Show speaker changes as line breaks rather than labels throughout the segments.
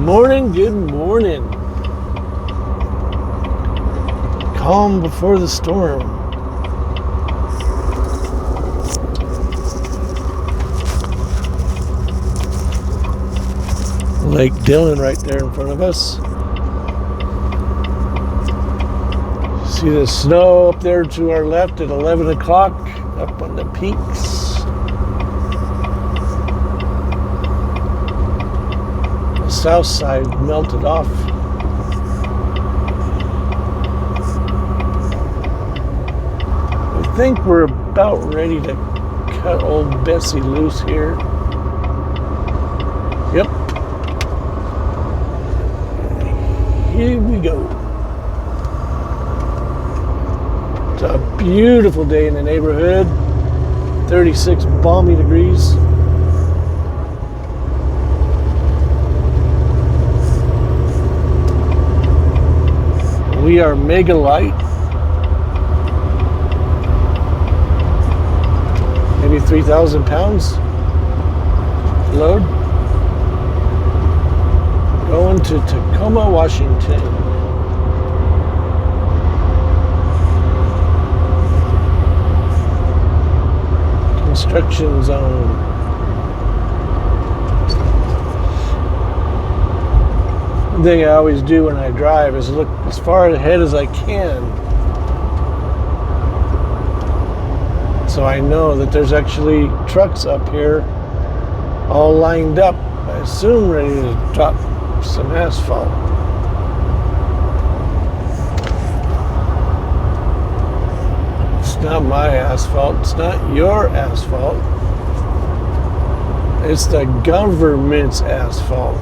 morning, good morning. Calm before the storm. Lake Dillon right there in front of us. See the snow up there to our left at 11 o'clock up on the peaks. The south side melted off. I think we're about ready to cut old Bessie loose here. Yep. Here we go. It's a beautiful day in the neighborhood. 36 balmy degrees. We are mega light. Maybe 3,000 pounds load. Going to Tacoma, Washington. Construction zone. One thing I always do when I drive is look as far ahead as I can, so I know that there's actually trucks up here all lined up, I assume ready to drop some asphalt. It's not my asphalt, it's not your asphalt, it's the government's asphalt.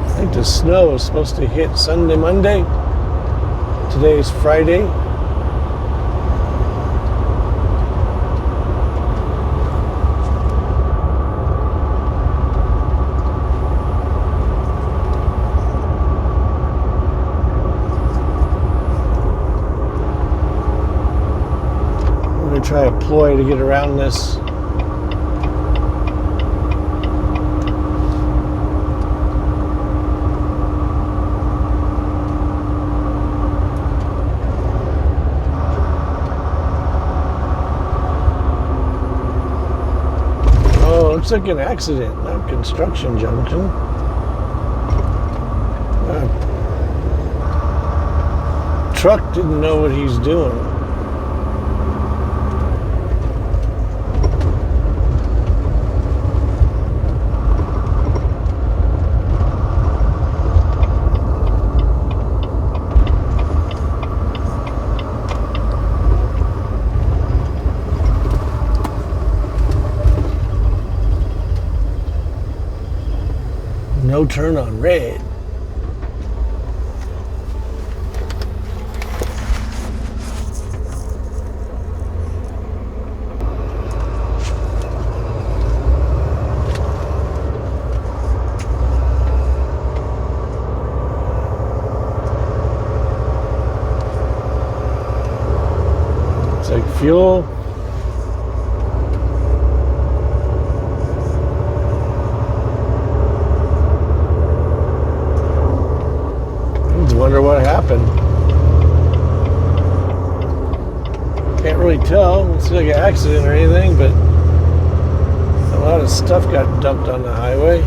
I think the snow is supposed to hit Sunday, Monday. Today is Friday. I'm going to try a ploy to get around this. Looks like an accident, not construction junction. Truck didn't know what he's doing. No turn on red. Looks like fuel. Wonder what happened. Can't really tell. It's like an accident or anything, but a lot of stuff got dumped on the highway.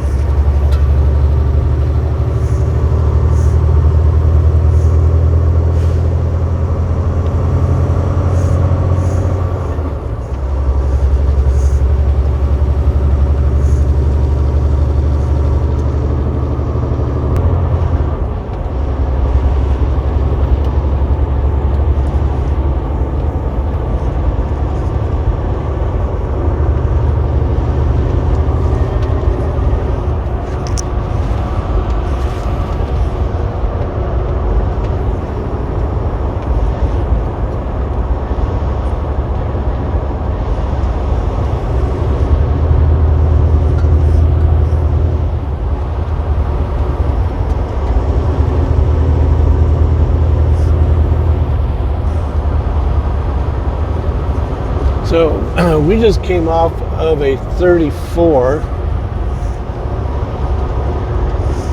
We just came off of a 34.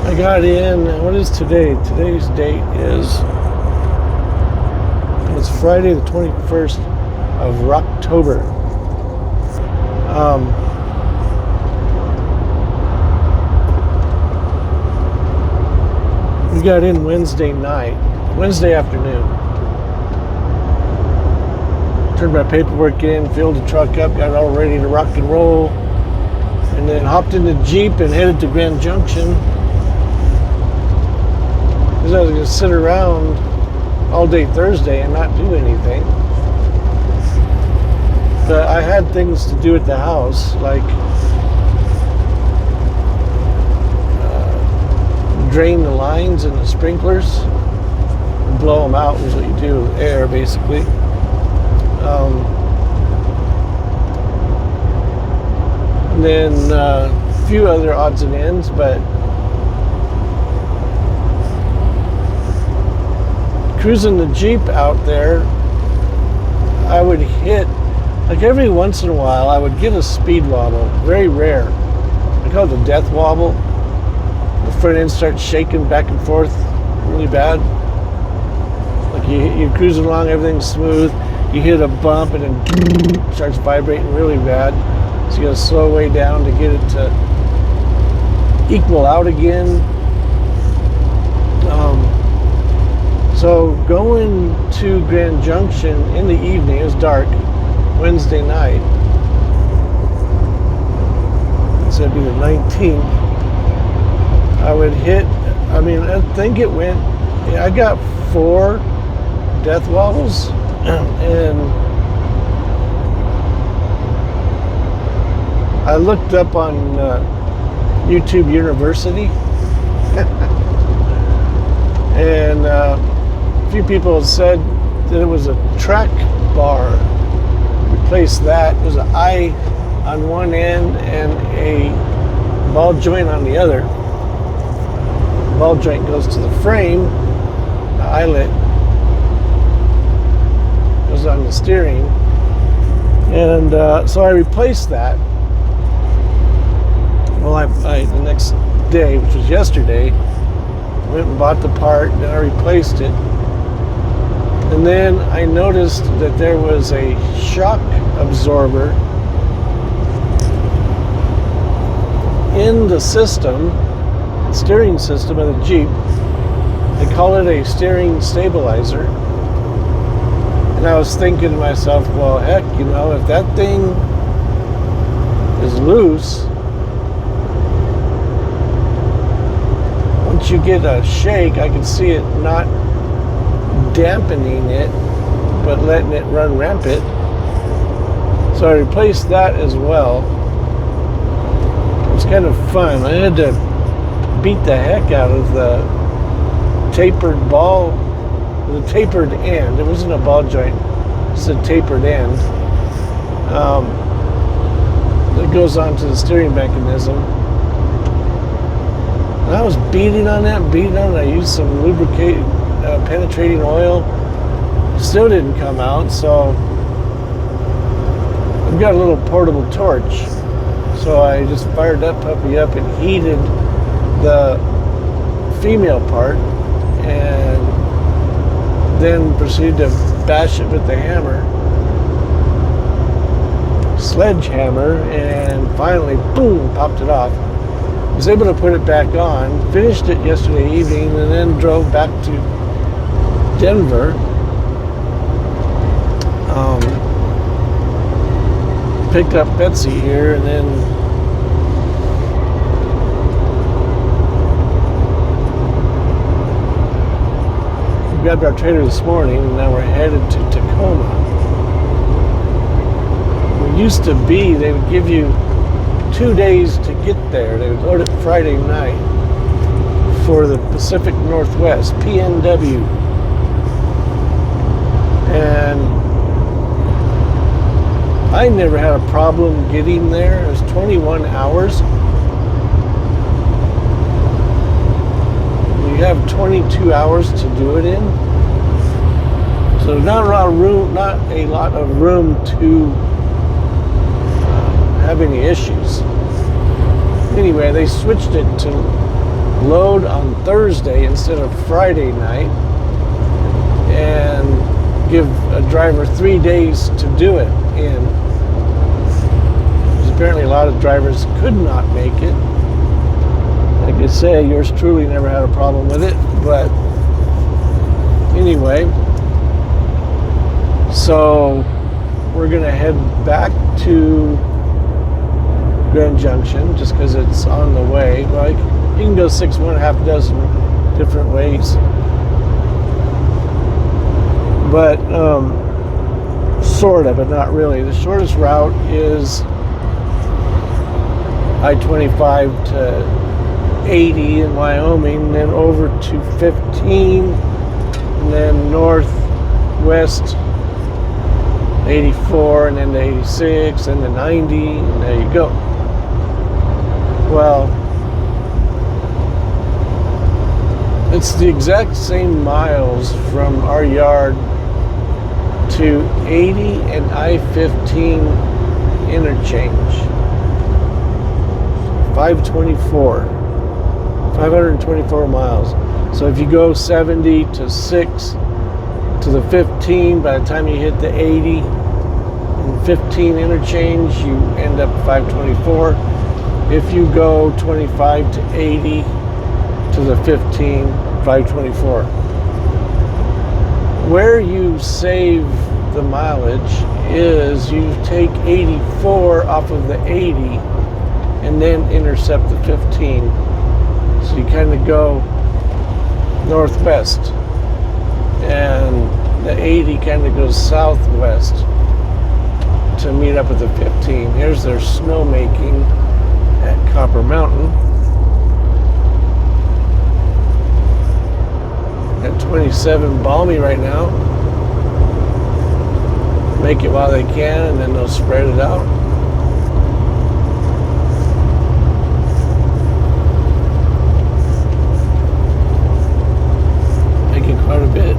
I got in, what is today? Today's date is, it's Friday the 21st of October. We got in Wednesday afternoon. Turned my paperwork in, filled the truck up, got it all ready to rock and roll, and then hopped in the Jeep and headed to Grand Junction. Because I was going to sit around all day Thursday and not do anything. But I had things to do at the house, like drain the lines and the sprinklers, and blow them out is what you do with air, basically. And then a few other odds and ends, but cruising the Jeep out there, I would hit, like every once in a while, I would get a speed wobble. Very rare. I call it the death wobble. The front end starts shaking back and forth really bad. Like you're cruising along, everything's smooth. You hit a bump and then it starts vibrating really bad. So you gotta slow way down to get it to equal out again. So going to Grand Junction in the evening, it was dark, Wednesday night. So it'd be the 19th. I would hit, I think it went, I got 4 death wobbles, and I looked up on YouTube University, and a few people said that it was a track bar. Replace that. There's an eye on one end and a ball joint on the other. The ball joint goes to the frame, the eyelet goes on the steering, and so I replaced that. Well, I the next day, which was yesterday, went and bought the part, then I replaced it. And then I noticed that there was a shock absorber in the system, steering system of the Jeep. They call it a steering stabilizer. And I was thinking to myself, well, heck, if that thing is loose, once you get a shake, I can see it not dampening it, but letting it run rampant. So I replaced that as well. It was kind of fun. I had to beat the heck out of the tapered ball, the tapered end. It wasn't a ball joint, it's a tapered end. That goes onto the steering mechanism. And I was beating on it. I used some lubricate, penetrating oil. Still didn't come out, so I've got a little portable torch. So I just fired that puppy up and heated the female part, and then proceeded to bash it with the sledgehammer, and finally, boom, popped it off. Was able to put it back on, finished it yesterday evening, and then drove back to Denver. Picked up Betsy here, and then we grabbed our trailer this morning, and now we're headed to Tacoma. It used to be they would give you 2 days to get there. They would load it Friday night for the Pacific Northwest, PNW. And I never had a problem getting there. It was 21 hours. You have 22 hours to do it in. So not a lot of room to have any issues. Anyway, they switched it to load on Thursday instead of Friday night and give a driver 3 days to do it in. Because apparently a lot of drivers could not make it. Like I say, yours truly never had a problem with it, but anyway, so we're gonna head back to Grand Junction just because it's on the way. Like, you can go 1/2 dozen different ways, but sort of, but not really. The shortest route is I-25 to 80 in Wyoming, then over to 15, and then northwest 84, and then to 86, and to 90, and there you go. Well, it's the exact same miles from our yard to 80 and I-15 interchange. 524 miles. So if you go 70 to 6 to the 15, by the time you hit the 80 and 15 interchange, you end up 524. If you go 25 to 80 to the 15, 524. Where you save the mileage is you take 84 off of the 80 and then intercept the 15. So you kind of go northwest, and the 80 kind of goes southwest to meet up with the 15. Here's their snowmaking at Copper Mountain. At 27, balmy right now. Make it while they can, and then they'll spread it out. Making quite a bit.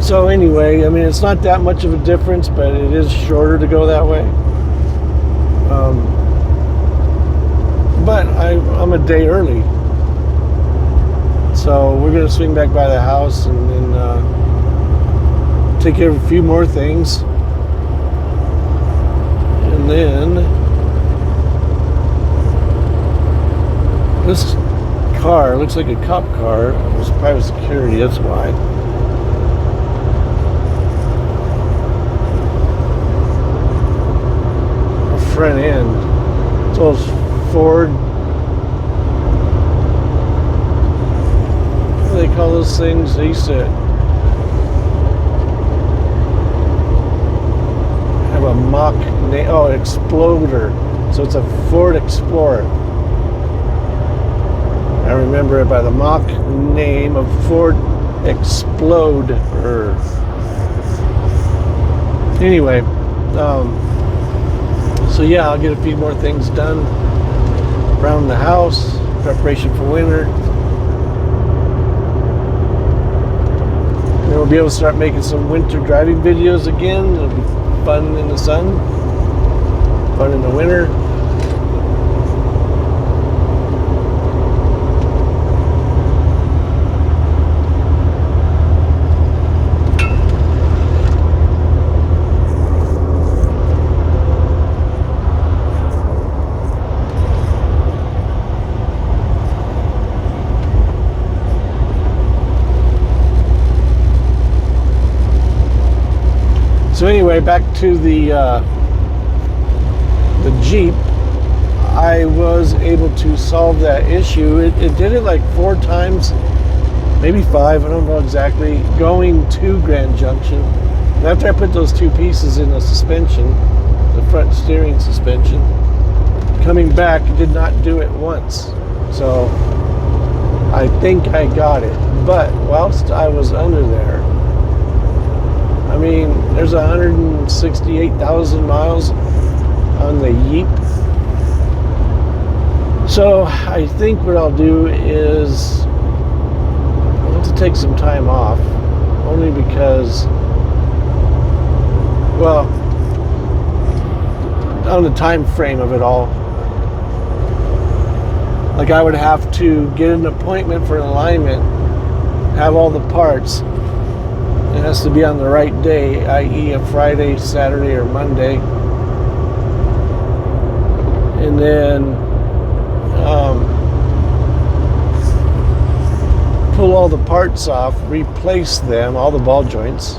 So anyway, I mean, it's not that much of a difference, but it is shorter to go that way. But I'm a day early. So we're going to swing back by the house and then take care of a few more things. And then this car looks like a cop car. It was private security, that's why. A front end. It's all Ford. What do they call those things? They used to have a mock name. Oh, Exploder. So it's a Ford Explorer. I remember it by the mock name of Ford Exploder. Anyway, so yeah, I'll get a few more things done around the house, preparation for winter. And we'll be able to start making some winter driving videos again. It'll be fun in the sun, fun in the winter. So anyway, back to the Jeep. I was able to solve that issue. It did it like 4 times, maybe 5, I don't know exactly, going to Grand Junction. And after I put those 2 pieces in the suspension, the front steering suspension, coming back, it did not do it once. So I think I got it. But whilst I was under there, I mean, there's 168,000 miles on the Jeep. So I think what I'll do is I'll have to take some time off, only because, well, on the time frame of it all. Like I would have to get an appointment for an alignment, have all the parts. It has to be on the right day, i.e. a Friday, Saturday, or Monday. And then pull all the parts off, replace them, all the ball joints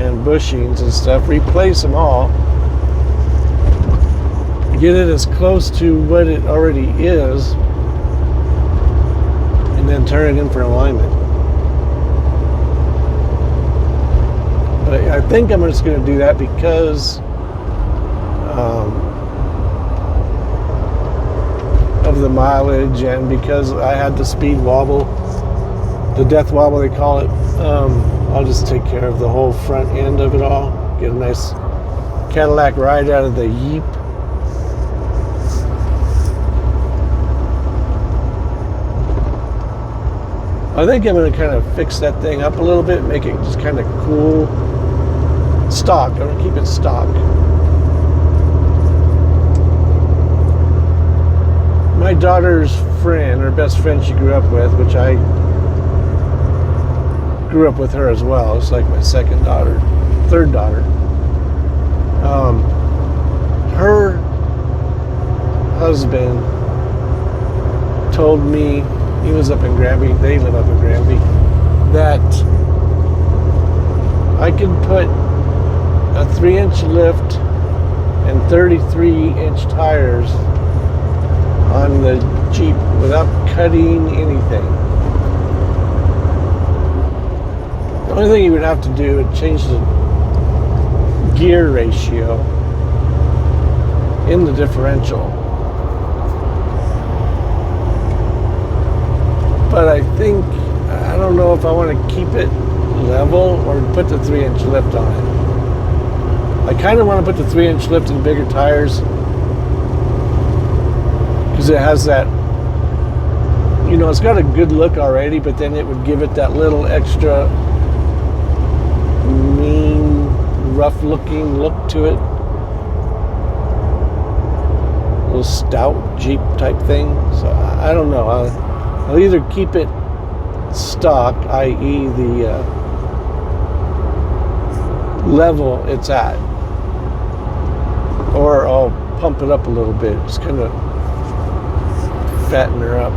and bushings and stuff, replace them all, get it as close to what it already is, and then turn it in for alignment. But I think I'm just going to do that because of the mileage and because I had the speed wobble, the death wobble they call it. I'll just take care of the whole front end of it all, get a nice Cadillac ride out of the Yeep. I think I'm going to kind of fix that thing up a little bit, make it just kind of cool. Stock, I'm going to keep it stock. My daughter's friend, her best friend she grew up with, which I grew up with her as well. It's like my second daughter, third daughter. Her husband told me, he was up in Granby, they live up in Granby, that I could put a 3-inch lift and 33-inch tires on the Jeep without cutting anything. The only thing you would have to do is change the gear ratio in the differential. But I think, I don't know if I want to keep it level or put the 3-inch lift on it. I kind of want to put the 3-inch lift in bigger tires because it has that, you know, it's got a good look already, but then it would give it that little extra mean, rough looking look to it. A little stout Jeep type thing. So I don't know. I'll either keep it stock, i.e. the level it's at, or I'll pump it up a little bit, just kind of fatten her up.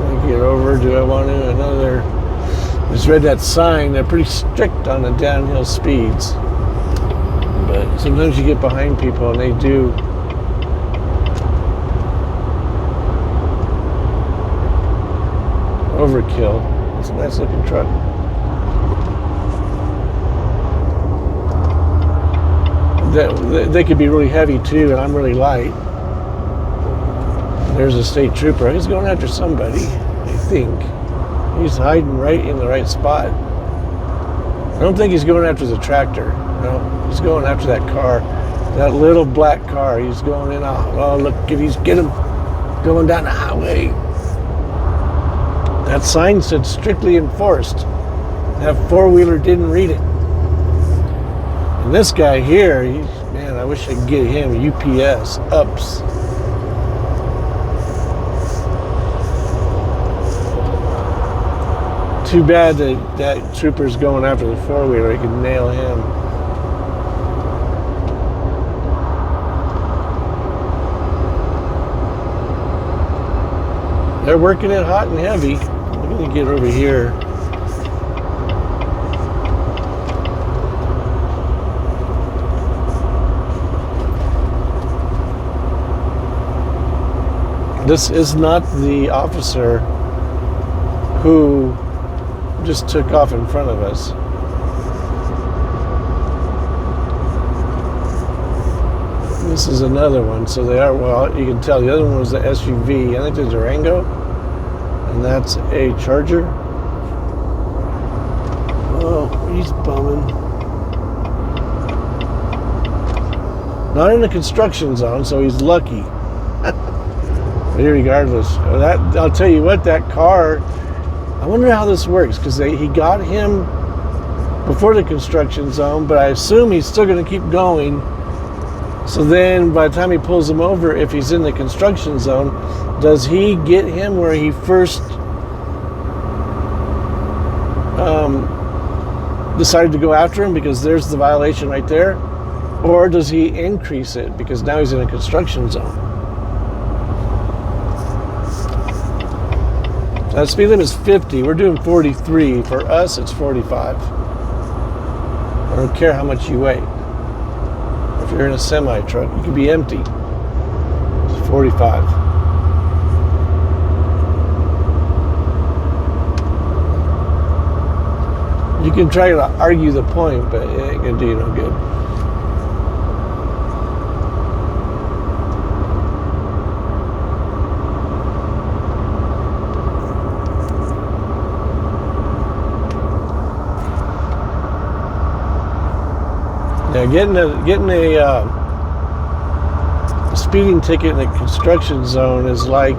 I get over, do I want to another? I just read that sign, they're pretty strict on the downhill speeds. But sometimes you get behind people and they do overkill. It's a nice looking truck. They could be really heavy too, and I'm really light. There's a state trooper. He's going after somebody, I think. He's hiding right in the right spot. I don't think he's going after the tractor. No, he's going after that car, that little black car. He's going in. Oh, look, get him going down the highway. That sign said strictly enforced. That four-wheeler didn't read it. And this guy here, man, I wish I could get him UPS ups. Too bad that trooper's going after the four-wheeler. He could nail him. They're working it hot and heavy. I'm going to get over here. This is not the officer who just took off in front of us. This is another one, so they are, well, you can tell the other one was the SUV. I think the Durango, and that's a Charger. Oh, he's bumming. Not in a construction zone, so he's lucky. But regardless, I'll tell you what, that car I wonder how this works, because he got him before the construction zone, but I assume he's still going to keep going. So then by the time he pulls him over, if he's in the construction zone, does he get him where he first decided to go after him, because there's the violation right there? Or does he increase it because now he's in a construction zone? That speed limit is 50. We're doing 43. For us, it's 45. I don't care how much you weigh. If you're in a semi truck, you could be empty. It's 45. You can try to argue the point, but it ain't gonna do you no good. Yeah, getting a speeding ticket in a construction zone is like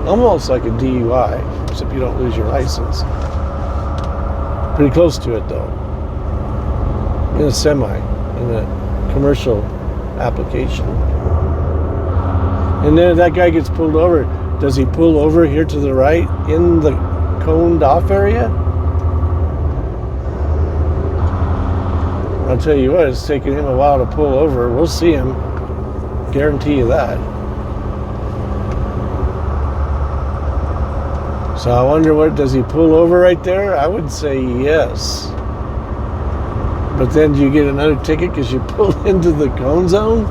almost like a DUI, except you don't lose your license. Pretty close to it though. In a semi, in a commercial application. And then if that guy gets pulled over, does he pull over here to the right in the coned off area? I'll tell you what, it's taking him a while to pull over. We'll see him. Guarantee you that. So I wonder, does he pull over right there? I would say yes. But then do you get another ticket because you pulled into the cone zone?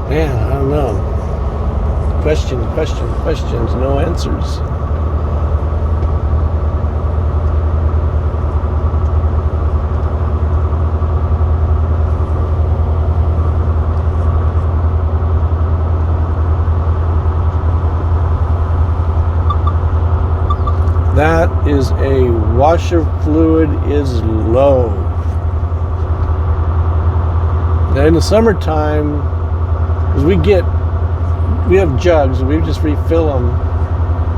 Man, I don't know. Questions, no answers. That is a washer fluid is low. Now in the summertime, because we have jugs and we just refill them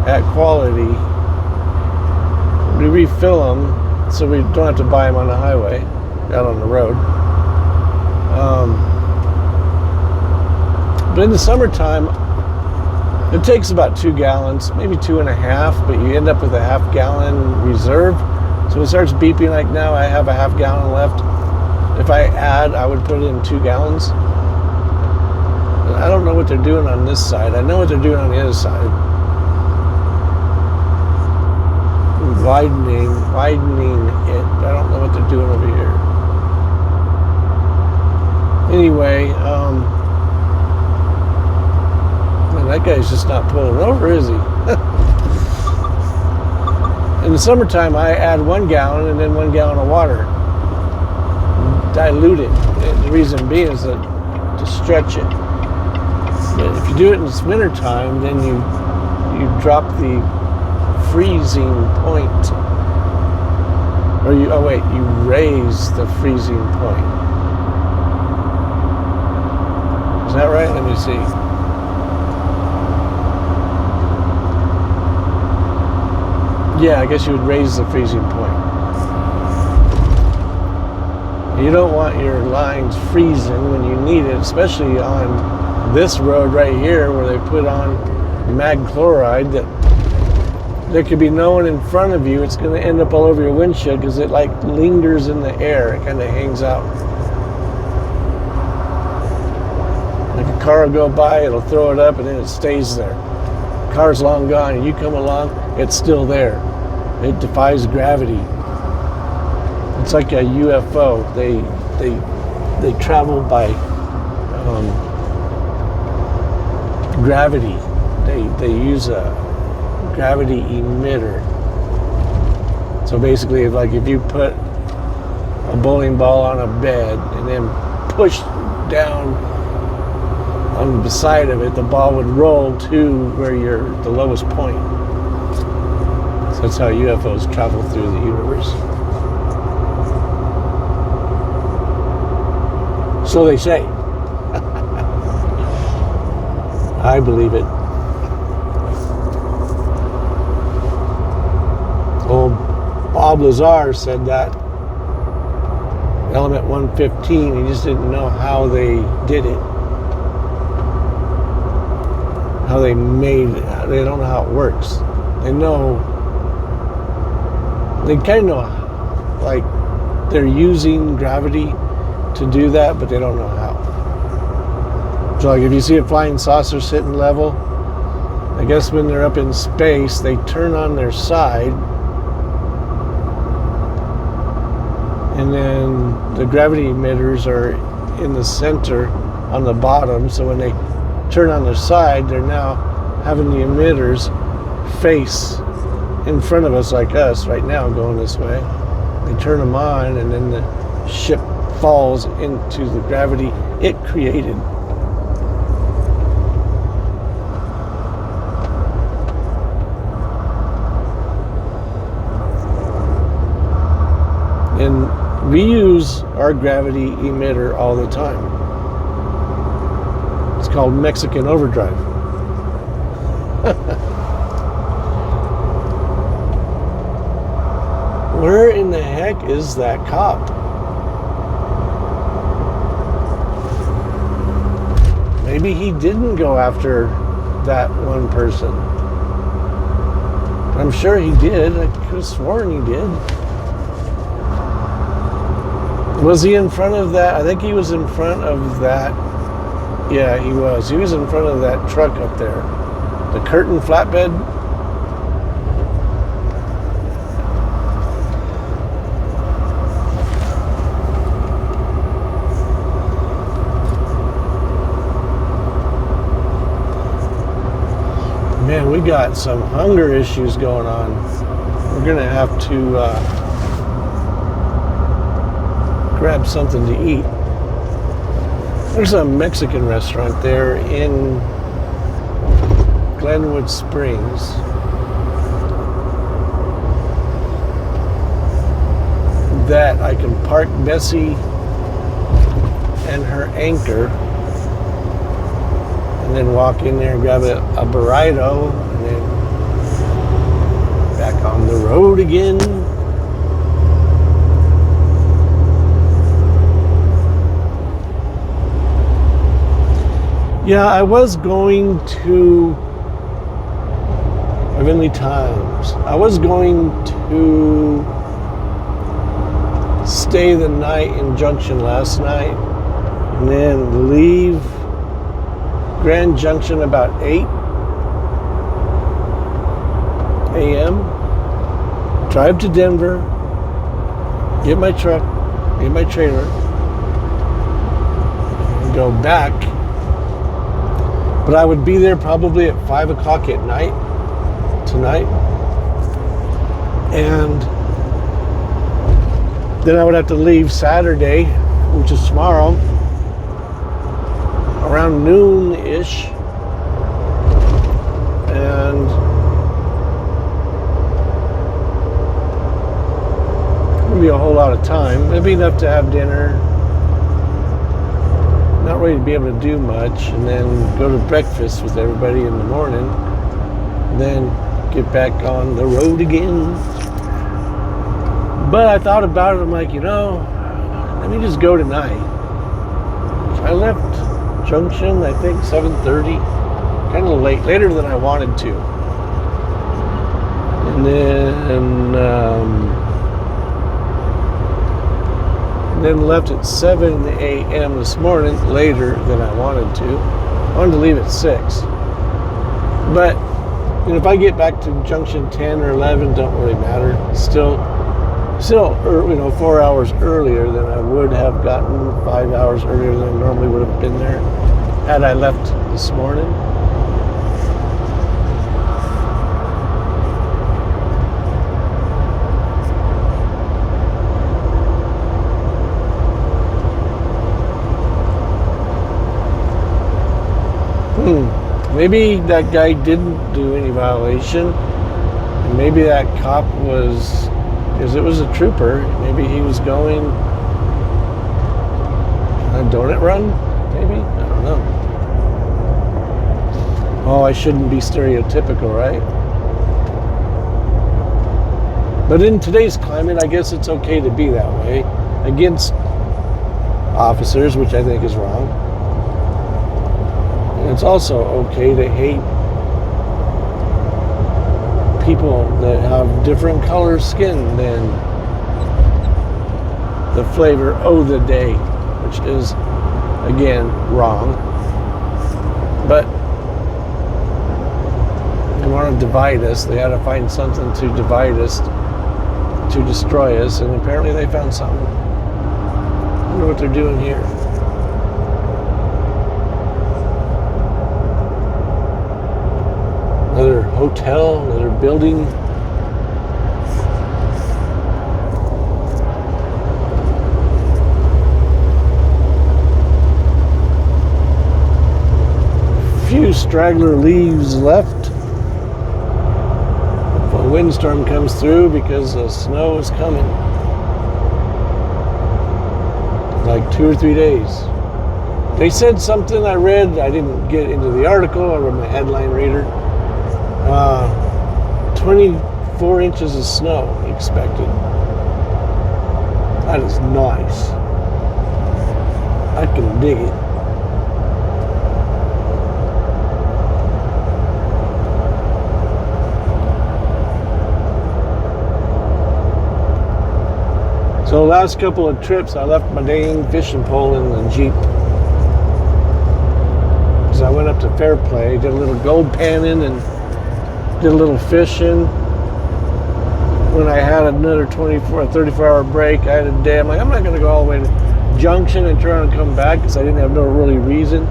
at Quality. We refill them so we don't have to buy them on the highway, out on the road. But in the summertime, it takes about 2 gallons, maybe 2.5, but you end up with a half-gallon reserve. So when it starts beeping like now, I have a half-gallon left. If I add, I would put it in 2 gallons. I don't know what they're doing on this side. I know what they're doing on the other side. Widening it. I don't know what they're doing over here. Anyway, that guy's just not pulling over, is he? In the summertime, I add 1 gallon and then 1 gallon of water. Dilute it. The reason being is to stretch it. But if you do it in this wintertime, then you drop the freezing point. Or you raise the freezing point. Is that right? Let me see. Yeah, I guess you would raise the freezing point. You don't want your lines freezing when you need it, especially on this road right here where they put on mag chloride that there could be no one in front of you. It's going to end up all over your windshield because it like lingers in the air. It kind of hangs out. Like a car will go by, it'll throw it up and then it stays there. Car's long gone and you come along, it's still there. It defies gravity. It's like a UFO. They travel by gravity. They use a gravity emitter. So basically, like if you put a bowling ball on a bed and then push down on the side of it, the ball would roll to where you're the lowest point. So that's how UFOs travel through the universe. So they say. I believe it. Bob Lazar said that element 115, he just didn't know how they did it. How they made it. They don't know how it works. They kind of know, like, they're using gravity to do that, but they don't know how. So, like, if you see a flying saucer sitting level, I guess when they're up in space, they turn on their side, and then the gravity emitters are in the center on the bottom. So when they turn on their side, they're now having the emitters face in front of us, like us right now, going this way. They turn them on, and then the ship falls into the gravity it created. And we use our gravity emitter all the time. It's called Mexican Overdrive. Where in the heck is that cop? Maybe he didn't go after that one person. I'm sure he did. I could have sworn he did. Was he in front of that? I think he was in front of that. Yeah, he was. He was in front of that truck up there. The curtain flatbed. Man, we got some hunger issues going on. We're going to have to grab something to eat. There's a Mexican restaurant there in Glenwood Springs. That I can park Bessie and her Anchor and then walk in there and grab a burrito and then back on the road again. Yeah, I was going to Heavenly Times. I was going to stay the night in Junction last night and then leave Grand Junction about 8 a.m. Drive to Denver, get my truck, get my trailer, and go back. But I would be there probably at 5 o'clock at night tonight. And then I would have to leave Saturday, which is tomorrow, around noon-ish. And it wouldn't be a whole lot of time. It'd be enough to have dinner. Not ready to be able to do much, and then go to breakfast with everybody in the morning, and then get back on the road again. But I thought about it. I'm like, let me just go tonight. I left Junction, I think 7:30, kind of late, later than I wanted to, and then left at 7 a.m. this morning, later than I wanted to. I wanted to leave at 6. But, if I get back to Junction 10 or 11, don't really matter. Still, 4 hours earlier than I would have gotten, 5 hours earlier than I normally would have been there, had I left this morning. Maybe that guy didn't do any violation. And maybe that cop was, because it was a trooper, maybe he was going a donut run, maybe? I don't know. Oh, I shouldn't be stereotypical, right? But in today's climate, I guess it's okay to be that way against officers, which I think is wrong. And it's also okay to hate people that have different color skin than the flavor of the day, which is, again, wrong. But they want to divide us. They had to find something to divide us, to destroy us, and apparently they found something. I wonder what they're doing here. Another hotel, another building. Few straggler leaves left. If a windstorm comes through, because the snow is coming. Like 2 or 3 days. They said something I read. I didn't get into the article. I read my headline reader. 24 inches of snow expected. That is nice. I can dig it. So the last couple of trips, I left my dang fishing pole in the Jeep. Because I went up to Fairplay, did a little gold panning and did a little fishing. When I had another 34-hour break, I had a day. I'm like, I'm not going to go all the way to Junction and try and come back because I didn't have no really reason.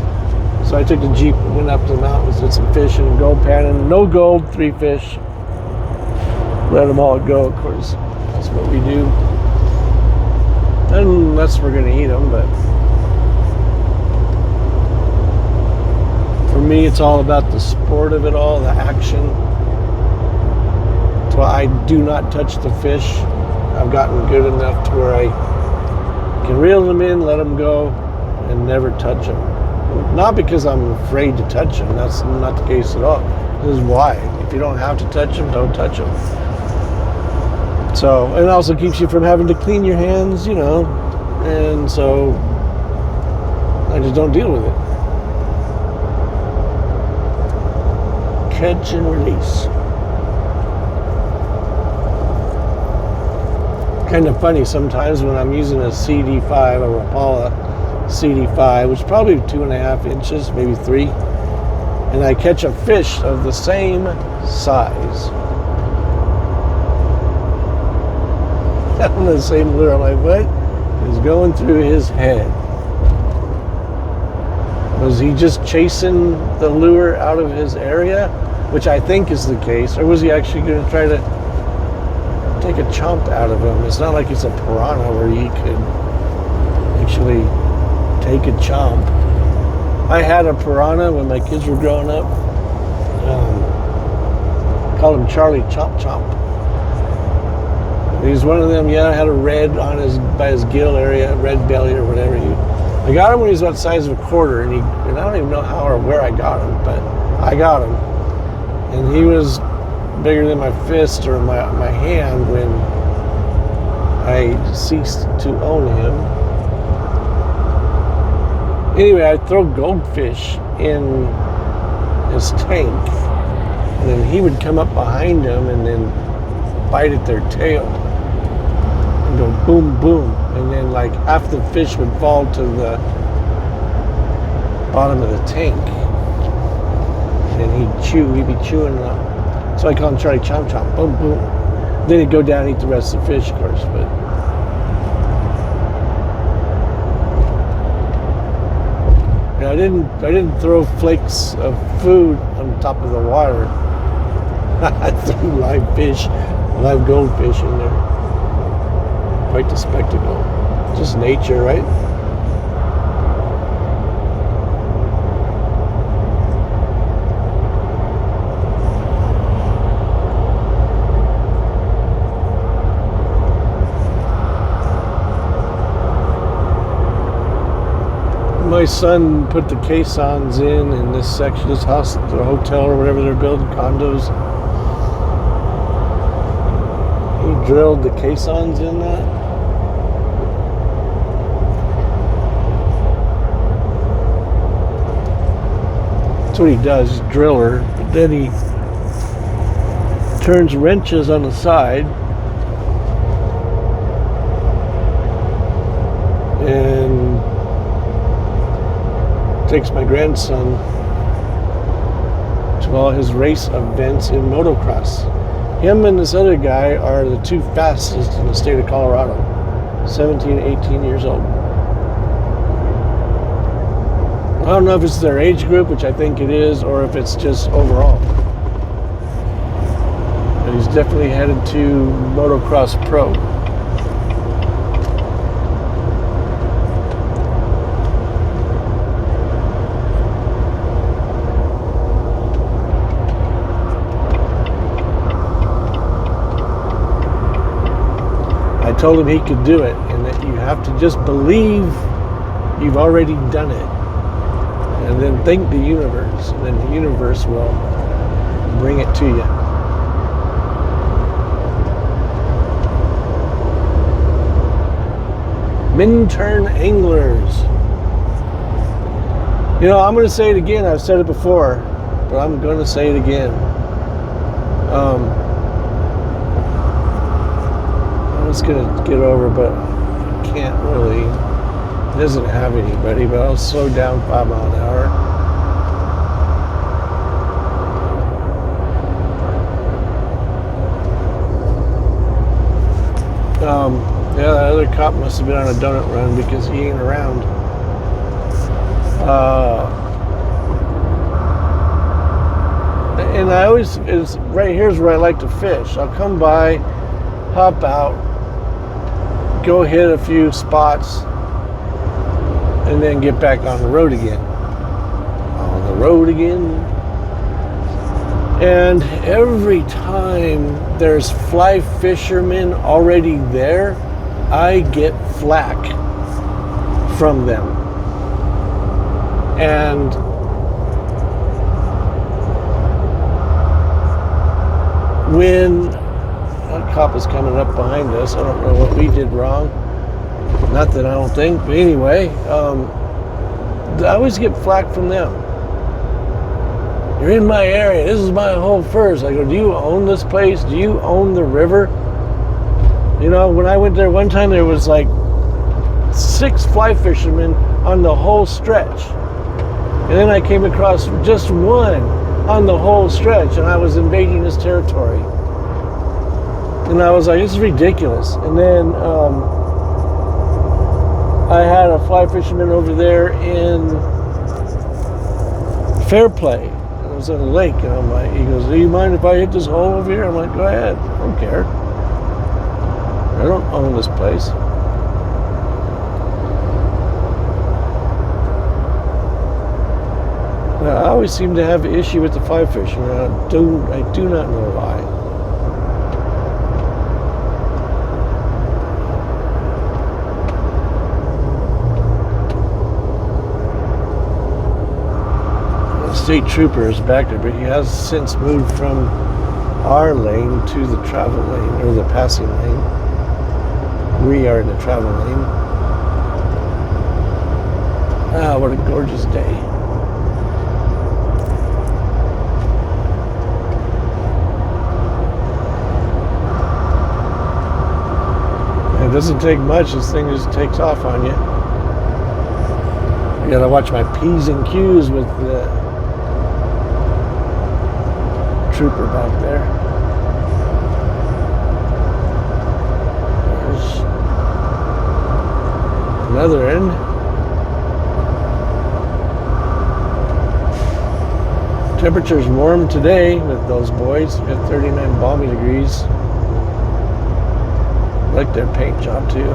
So I took the Jeep and went up to the mountains, did some fishing and gold panning. No gold, 3 fish. Let them all go, of course. That's what we do. Unless we're going to eat them, but for me, it's all about the sport of it all, the action. So I do not touch the fish. I've gotten good enough to where I can reel them in, let them go, and never touch them. Not because I'm afraid to touch them. That's not the case at all. This is why. If you don't have to touch them, don't touch them. So, and it also keeps you from having to clean your hands, you know, and so I just don't deal with it. Catch and release. Kind of funny sometimes when I'm using a CD5, a Rapala CD5, which is probably 2.5 inches, maybe 3, and I catch a fish of the same size. On the same lure. I'm like, what is going through his head? Was he just chasing the lure out of his area, which I think is the case, or was he actually going to try to take a chomp out of him? It's not like it's a piranha where you could actually take a chomp. I had a piranha when my kids were growing up. Called him Charlie Chomp Chomp. He's one of them. Yeah, had a red on by his gill area, red belly or whatever. I got him when he was about the size of a quarter, and I don't even know how or where I got him, but I got him, and he was bigger than my fist or my hand when I ceased to own him. Anyway, I'd throw goldfish in his tank, and then he would come up behind him and then bite at their tail. Go boom, boom, and then like half the fish would fall to the bottom of the tank, and he'd be chewing them. So I call him Charlie Chomp Chomp, boom, boom. Then he'd go down and eat the rest of the fish, of course. But yeah, I didn't throw flakes of food on top of the water. I threw live goldfish in there. Quite the spectacle. Just nature, right? My son put the caissons in this section, this house, the hotel or whatever they're building, condos. He drilled the caissons in that. That's what he does, he's a driller. But then he turns wrenches on the side and takes my grandson to all his race events in motocross. Him and this other guy are the two fastest in the state of Colorado, 17, 18 years old. I don't know if it's their age group, which I think it is, or if it's just overall. But he's definitely headed to Motocross Pro. I told him he could do it, and that you have to just believe you've already done it. And then thank the universe, and then the universe will bring it to you. Minturn anglers. You know, I'm going to say it again. I've said it before, but I'm going to say it again. I was going to get over, but I can't really. It doesn't have anybody, but I'll slow down 5 miles an hour. Yeah, that other cop must have been on a donut run because he ain't around. And I always, it's right here's where I like to fish. I'll come by, hop out, go hit a few spots, and then get back on the road again. On the road again. And every time there's fly fishermen already there, I get flack from them. And when a cop is coming up behind us, I don't know what we did wrong. Not that I don't think, but anyway, I always get flack from them. You're in my area. This is my home first. I go, do you own this place? Do you own the river? You know, when I went there one time, there was like 6 fly fishermen on the whole stretch. And then I came across just one on the whole stretch, and I was invading his territory. And I was like, this is ridiculous. And then I had a fly fisherman over there in Fairplay. I was on a lake, and I'm like, he goes, do you mind if I hit this hole over here? I'm like, go ahead. I don't care. I don't own this place. Now, I always seem to have an issue with the fly fishing. I do not know why. The state trooper is back there, but he has since moved from our lane to the travel lane, or the passing lane. We are in the travel lane. Ah, what a gorgeous day. It doesn't take much. This thing just takes off on you. I gotta watch my P's and Q's with the trooper back there. There's another end. Temperature's warm today with those boys. We got 39 balmy degrees. I like their paint job too.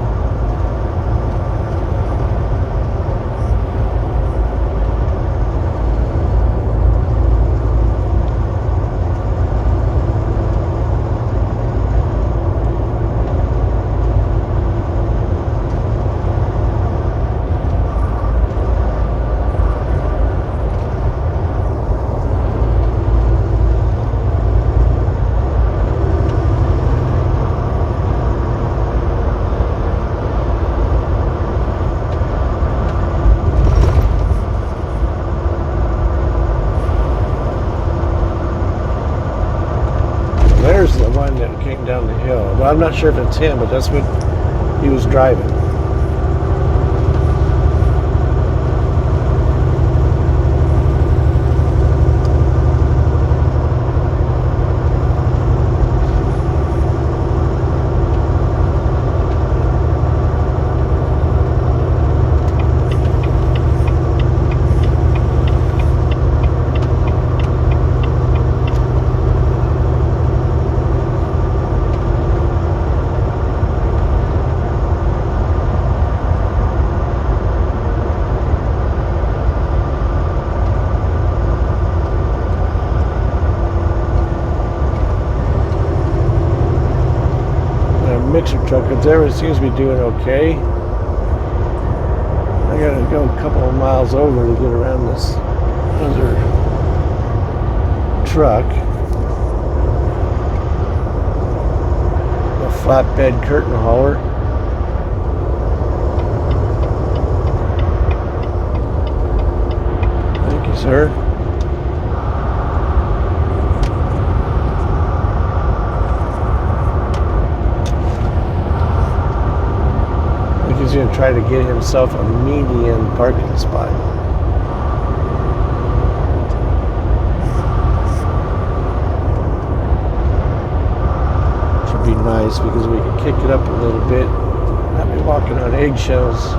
I'm not sure if it's him, but that's what he was driving. Mixer truck up there, it seems to be doing okay. I gotta go a couple of miles over to get around this other truck. A flatbed curtain hauler. Thank you, sir. He's going to try to get himself a median parking spot. Should be nice because we can kick it up a little bit, not be walking on eggshells.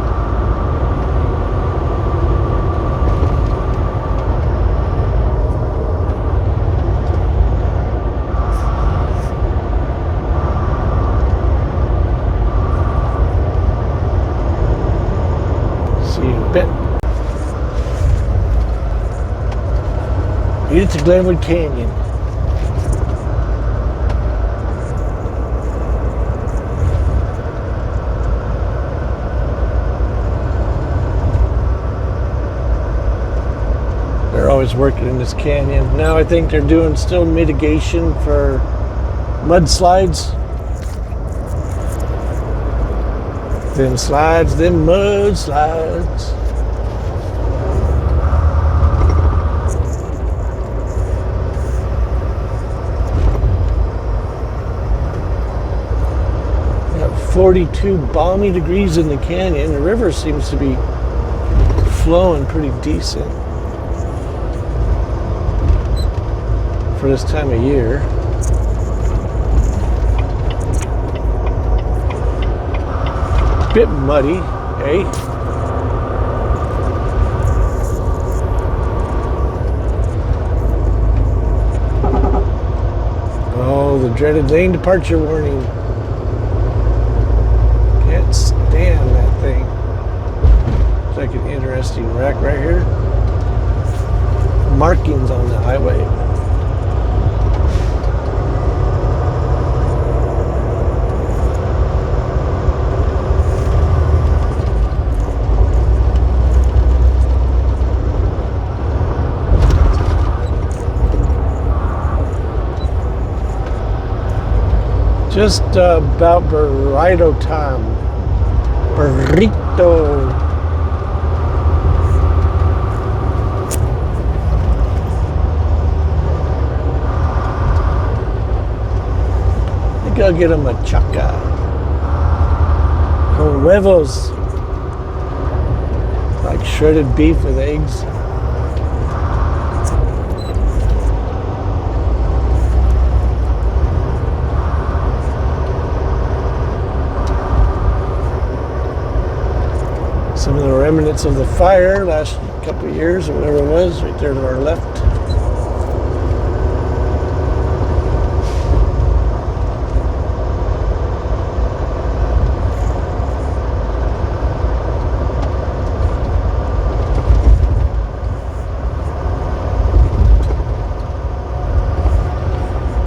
Made it to Glenwood Canyon. They're always working in this canyon. Now I think they're doing still mitigation for mudslides. Them slides, them mudslides. Got 42 balmy degrees in the canyon. The river seems to be flowing pretty decent for this time of year. Bit muddy, eh? Oh, the dreaded lane departure warning. Can't stand that thing. It's like an interesting wreck right here. Markings on the highway. Just about burrito time. Burrito. I think I'll get a machaca. Con huevos. Like shredded beef with eggs. Some of the remnants of the fire last couple of years or whatever it was, right there to our left.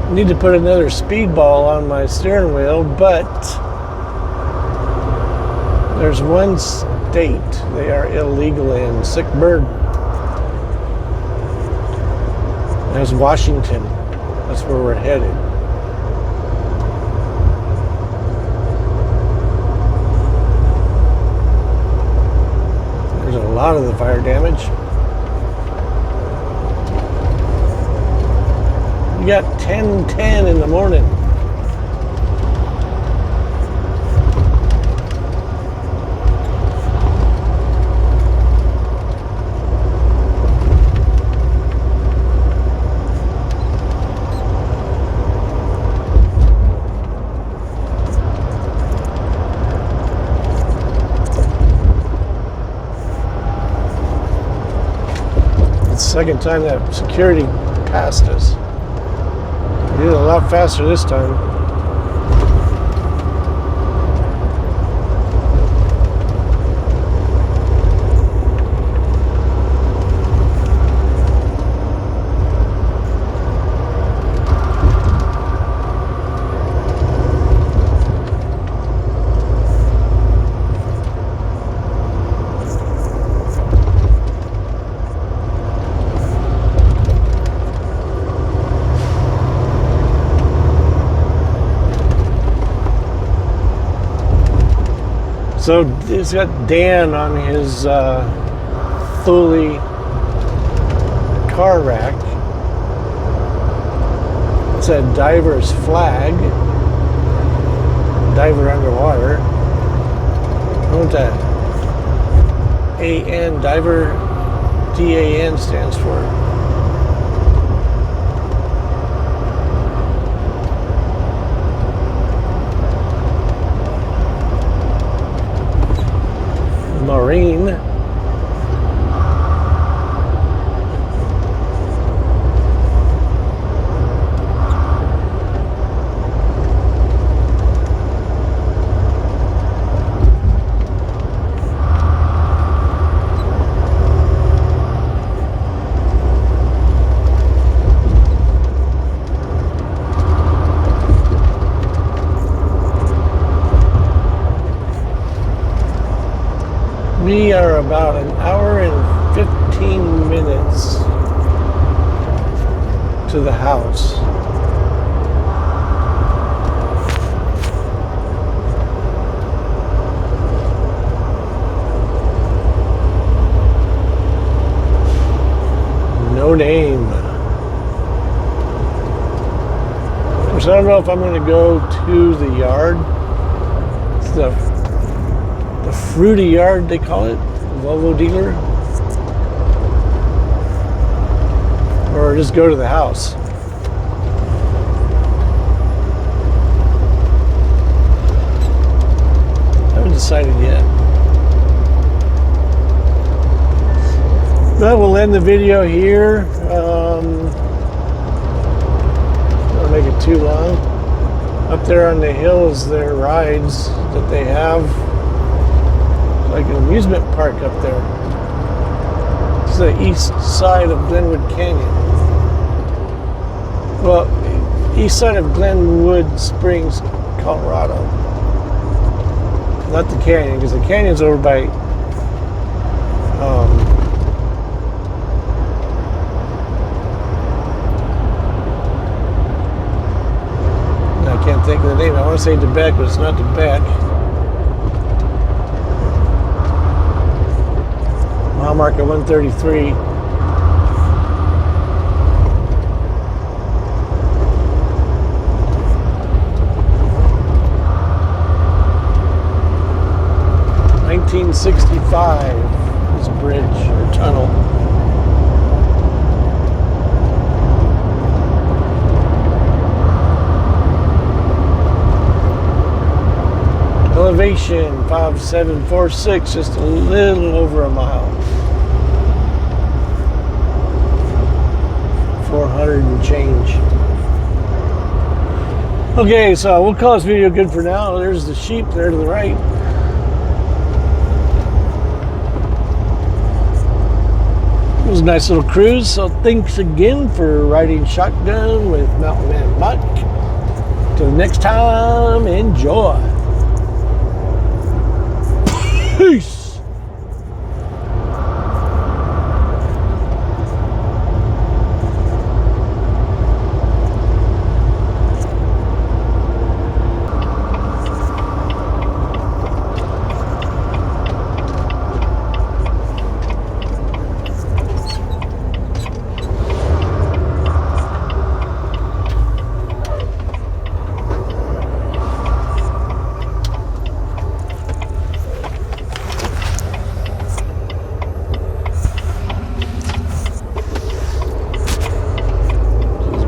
I need to put another speedball on my steering wheel, but there's one state they are illegal in. Sick bird. That's Washington. That's where we're headed. There's a lot of the fire damage. We got 10:10 in the morning. Second time that security passed us. We did it a lot faster this time. So it's got Dan on his fully car rack. It's a diver's flag. Diver underwater. What that AN, diver, DAN stands for. Marine. We are about an hour and 15 minutes to the house. No name. Of course, I don't know if I'm going to go to the yard. It's the fruity yard, they call it, Volvo dealer, or just go to the house. I haven't decided yet. But we'll end the video here. Don't make it too long. Up there on the hill is their rides that they have. Like an amusement park up there. It's the east side of Glenwood Canyon. Well, east side of Glenwood Springs, Colorado. Not the canyon, because the canyon's over by I can't think of the name. I want to say Quebec, but it's not Quebec. Mile marker 133. $1965 is a bridge or tunnel. Elevation 5746, just a little over a mile. 400 and change. Okay, so we'll call this video good for now. There's the sheep there to the right. It was a nice little cruise, so thanks again for riding shotgun with Mountain Man Mike. Till next time, enjoy. Peace.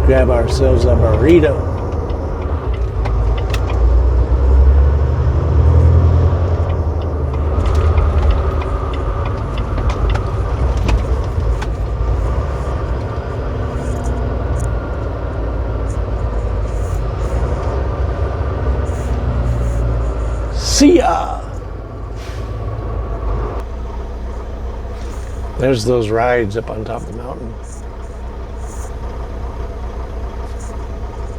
Grab ourselves a burrito. See ya. There's those rides up on top of the mountain.